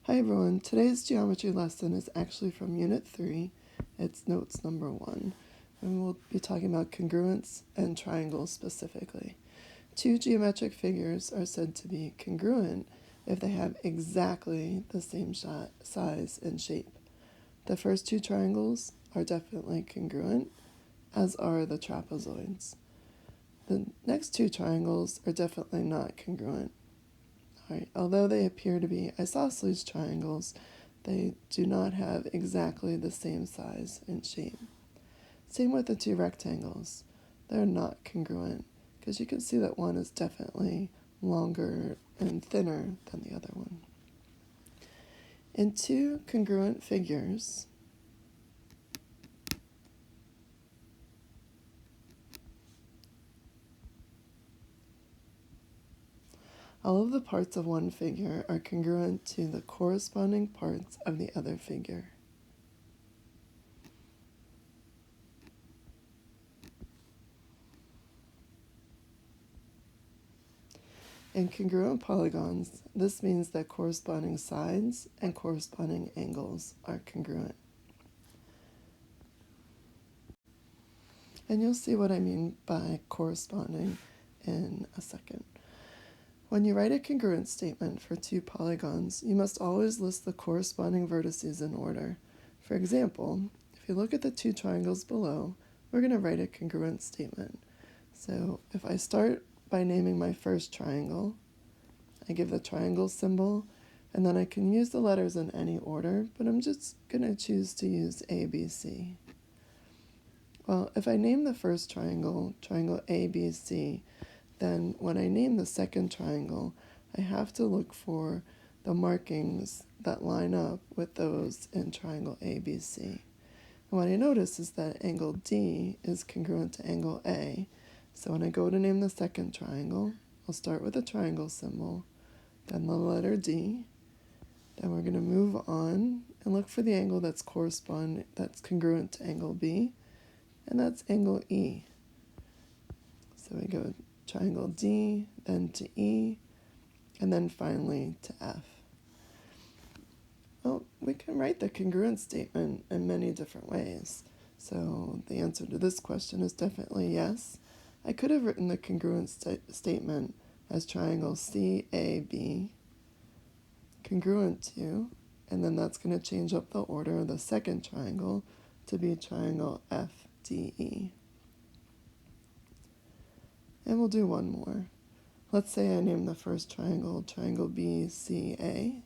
Hi everyone, today's geometry lesson is actually from Unit 3. It's notes number 1, and we'll be talking about congruents and triangles specifically. Two geometric figures are said to be congruent if they have exactly the same size and shape. The first two triangles are definitely congruent, as are the trapezoids. The next two triangles are definitely not congruent. Although they appear to be isosceles triangles, they do not have exactly the same size and shape. Same with the two rectangles. They're not congruent because you can see that one is definitely longer and thinner than the other one. In two congruent figures, all of the parts of one figure are congruent to the corresponding parts of the other figure. In congruent polygons, this means that corresponding sides and corresponding angles are congruent. And you'll see what I mean by corresponding in a second. When you write a congruent statement for two polygons, you must always list the corresponding vertices in order. For example, if you look at the two triangles below, we're going to write a congruent statement. So if I start by naming my first triangle, I give the triangle symbol, and then I can use the letters in any order, but I'm just going to choose to use A, B, C. Well, if I name the first triangle, triangle ABC, then when I name the second triangle, I have to look for the markings that line up with those in triangle ABC. And what I notice is that angle D is congruent to angle A. So when I go to name the second triangle, I'll start with the triangle symbol, then the letter D. Then we're going to move on and look for the angle that's congruent to angle B, and that's angle E. So we go triangle D, then to E, and then finally to F. Well, we can write the congruent statement in many different ways. So the answer to this question is definitely yes. I could have written the congruent statement as triangle CAB, congruent to, and then that's going to change up the order of the second triangle to be triangle FDE. And we'll do one more. Let's say I name the first triangle BCA.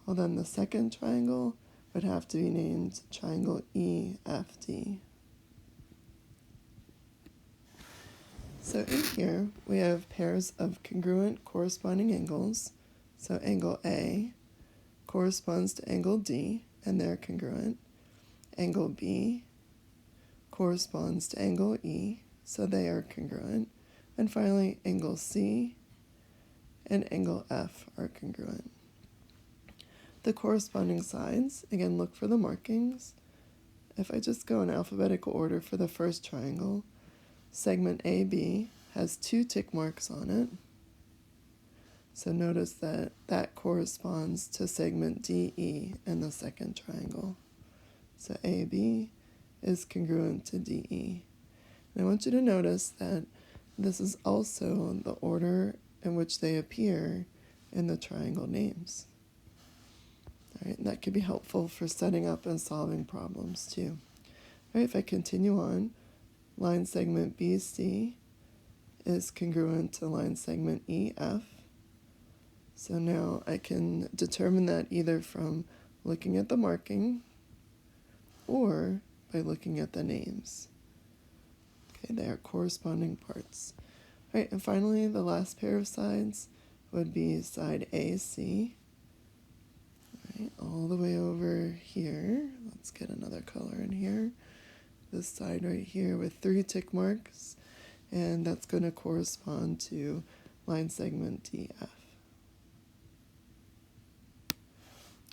Well, then the second triangle would have to be named triangle EFD. So in here, we have pairs of congruent corresponding angles. So angle A corresponds to angle D, and they're congruent. Angle B corresponds to angle E, so they are congruent. And finally, angle C and angle F are congruent. The corresponding sides, again, look for the markings. If I just go in alphabetical order for the first triangle, segment AB has 2 tick marks on it. So notice that that corresponds to segment DE in the second triangle. So AB is congruent to DE. And I want you to notice that this is also the order in which they appear in the triangle names. All right, and that could be helpful for setting up and solving problems too. All right, if I continue on, line segment BC is congruent to line segment EF. So now I can determine that either from looking at the marking or by looking at the names. Okay, they are corresponding parts. All right, and finally, the last pair of sides would be side AC. All right, all the way over here. Let's get another color in here. This side right here with 3 tick marks, and that's going to correspond to line segment DF.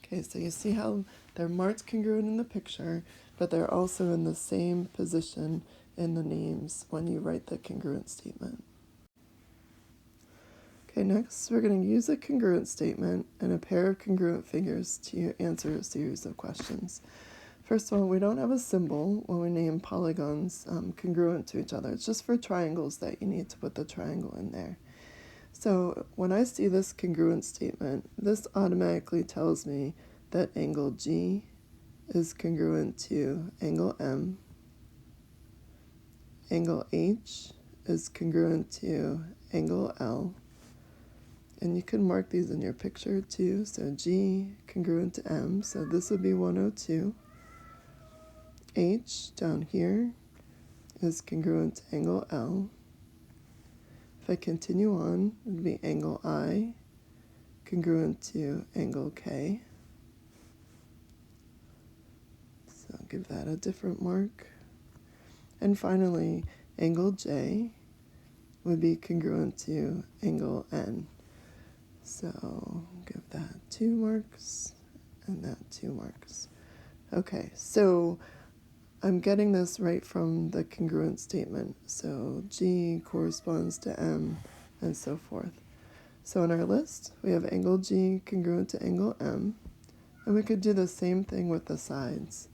Okay, so you see how they're marked congruent in the picture, but they're also in the same position in the names when you write the congruent statement. Okay, next we're going to use a congruent statement and a pair of congruent figures to answer a series of questions. First of all, we don't have a symbol when we name polygons congruent to each other. It's just for triangles that you need to put the triangle in there. So when I see this congruent statement, this automatically tells me that angle G is congruent to angle M, angle H is congruent to angle L, and you can mark these in your picture too. So G congruent to M, so this would be 102. H down here is congruent to angle L. If I continue on, it would be angle I congruent to angle K. So I'll give that a different mark. And finally, angle J would be congruent to angle N. So give that 2 marks and that 2 marks. Okay, so I'm getting this right from the congruent statement. So G corresponds to M and so forth. So in our list, we have angle G congruent to angle M, and we could do the same thing with the sides.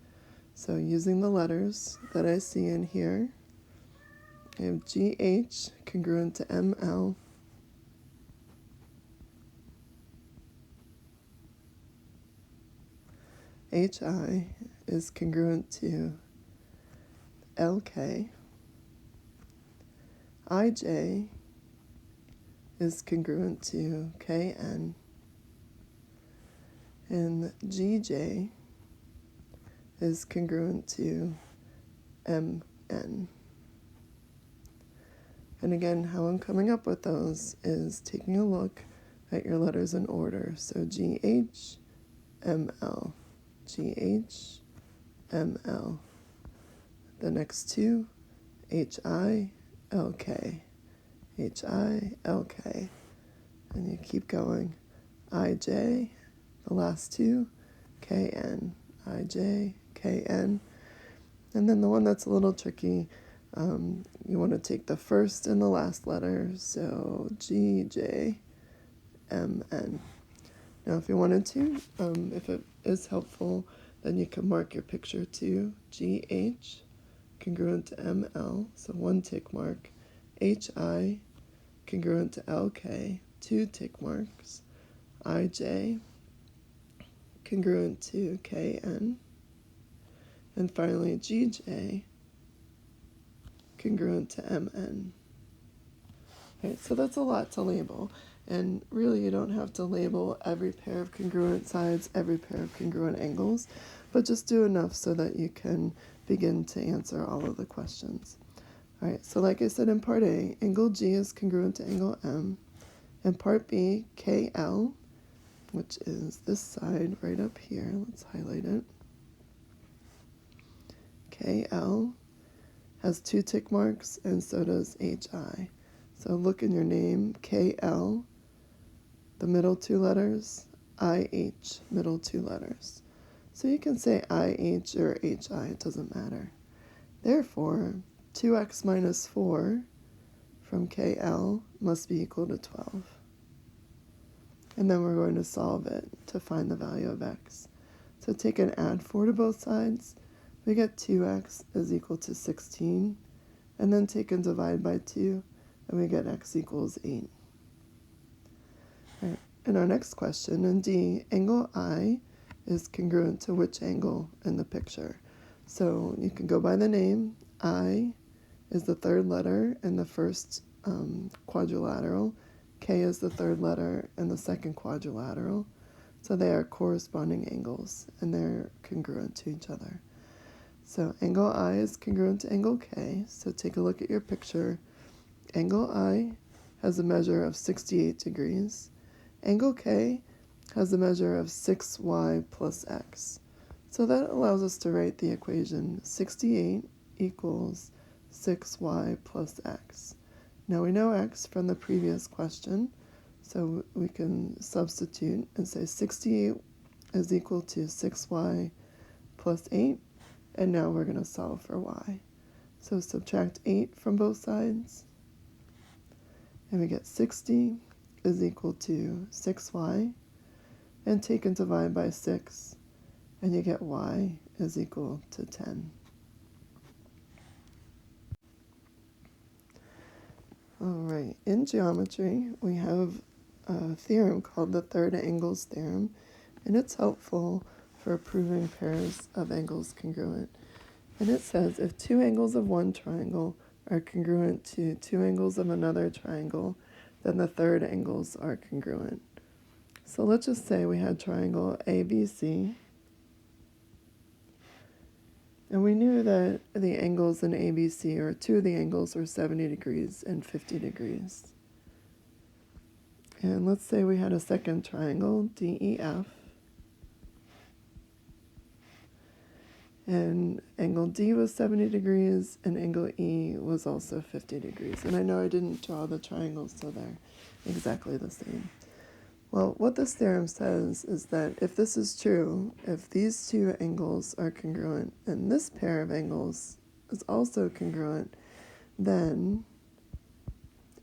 So using the letters that I see in here, I have GH congruent to ML, HI is congruent to LK, IJ is congruent to KN, and GJ is congruent to MN. And again, how I'm coming up with those is taking a look at your letters in order. So GH, ML, GH, ML. The next two, HI, LK, HI, LK. And you keep going. IJ, the last two, KN, IJ, KN. And then the one that's a little tricky, you want to take the first and the last letter, so GJ, MN. Now if you wanted to, if it is helpful, then you can mark your picture too. GH, congruent to ML, so 1 tick mark. HI, congruent to LK, 2 tick marks. IJ, congruent to KN. And finally, GJ, congruent to MN. Okay, so that's a lot to label. And really, you don't have to label every pair of congruent sides, every pair of congruent angles, but just do enough so that you can begin to answer all of the questions. All right, so like I said in part A, angle G is congruent to angle M. In part B, KL, which is this side right up here, let's highlight it. KL has 2 tick marks, and so does HI. So look in your name, KL, the middle 2 letters, IH, middle 2 letters. So you can say IH or HI, it doesn't matter. Therefore, 2x minus 4 from KL must be equal to 12. And then we're going to solve it to find the value of x. So take and add 4 to both sides. We get 2x is equal to 16, and then take and divide by 2, and we get x equals 8. All right. In our next question, in D, angle I is congruent to which angle in the picture? So you can go by the name. I is the 3rd letter in the first quadrilateral. K is the 3rd letter in the 2nd quadrilateral. So they are corresponding angles, and they're congruent to each other. So angle I is congruent to angle K. So take a look at your picture. Angle I has a measure of 68 degrees. Angle K has a measure of 6y plus x. So that allows us to write the equation 68 equals 6y plus x. Now we know x from the previous question, so we can substitute and say 68 is equal to 6y plus 8. And now we're going to solve for y. So subtract 8 from both sides, and we get 60 is equal to 6y, and take and divide by 6, and you get y is equal to 10. All right, in geometry, we have a theorem called the third angles theorem, and it's helpful for proving pairs of angles congruent. And it says if two angles of one triangle are congruent to two angles of another triangle, then the third angles are congruent. So let's just say we had triangle ABC, and we knew that the angles in ABC, or two of the angles, were 70 degrees and 50 degrees. And let's say we had a second triangle, DEF, and angle D was 70 degrees, and angle E was also 50 degrees. And I know I didn't draw the triangles so they're exactly the same. Well, what this theorem says is that if this is true, if these two angles are congruent, and this pair of angles is also congruent, then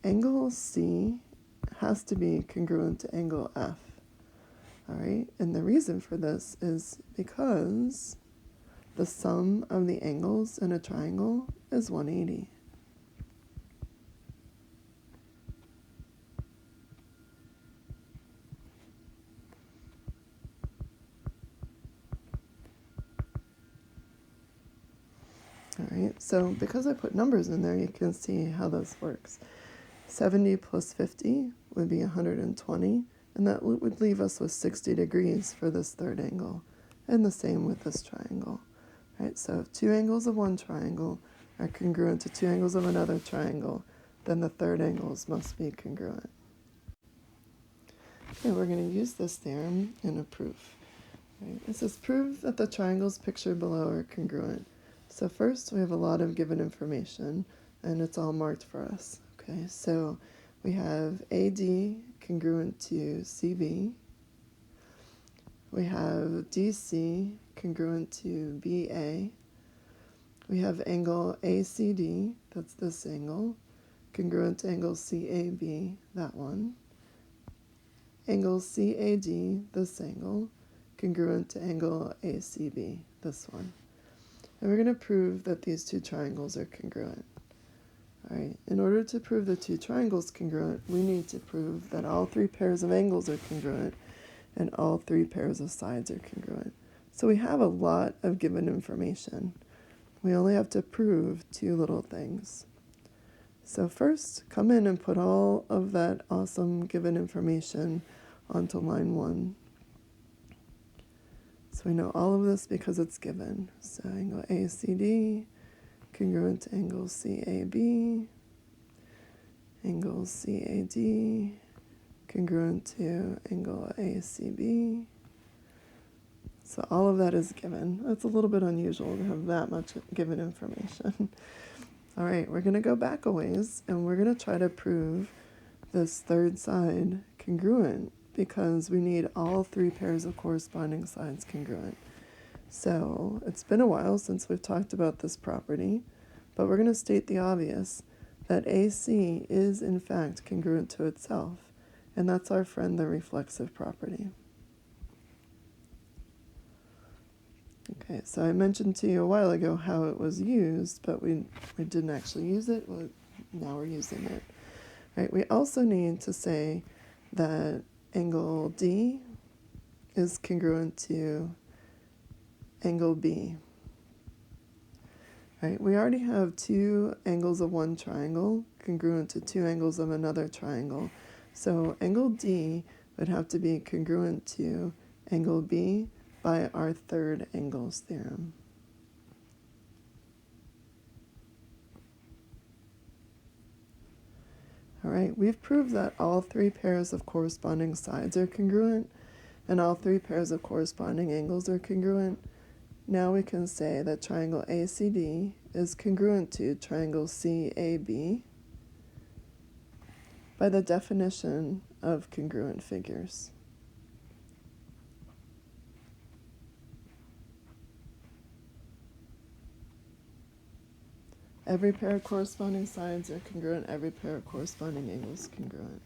angle C has to be congruent to angle F. All right, and the reason for this is because the sum of the angles in a triangle is 180. All right, so because I put numbers in there, you can see how this works. 70 plus 50 would be 120, and that would leave us with 60 degrees for this third angle, and the same with this triangle. All right, so if two angles of one triangle are congruent to two angles of another triangle, then the third angles must be congruent. Okay, we're going to use this theorem in a proof. Right? It says prove that the triangles pictured below are congruent. So first we have a lot of given information, and it's all marked for us. Okay, so we have AD congruent to CB. We have DC congruent to BA. We have angle ACD, that's this angle, congruent to angle CAB, that one. Angle CAD, this angle, congruent to angle ACB, this one. And we're going to prove that these two triangles are congruent. All right, in order to prove the two triangles congruent, we need to prove that all three pairs of angles are congruent and all three pairs of sides are congruent. So we have a lot of given information. We only have to prove two little things. So first, come in and put all of that awesome given information onto line 1. So we know all of this because it's given. So angle ACD, congruent to angle CAB, angle CAD, congruent to angle ACB. So all of that is given. That's a little bit unusual to have that much given information. All right, we're going to go back a ways, and we're going to try to prove this third side congruent because we need all three pairs of corresponding sides congruent. So it's been a while since we've talked about this property, but we're going to state the obvious, that AC is in fact congruent to itself, and that's our friend the reflexive property. Okay, so I mentioned to you a while ago how it was used, but we didn't actually use it. Well, now we're using it. Right, we also need to say that angle D is congruent to angle B. Right, we already have two angles of one triangle congruent to two angles of another triangle. So angle D would have to be congruent to angle B by our third angles theorem. All right, we've proved that all three pairs of corresponding sides are congruent and all three pairs of corresponding angles are congruent. Now we can say that triangle ACD is congruent to triangle CAB by the definition of congruent figures. Every pair of corresponding sides are congruent, every pair of corresponding angles congruent.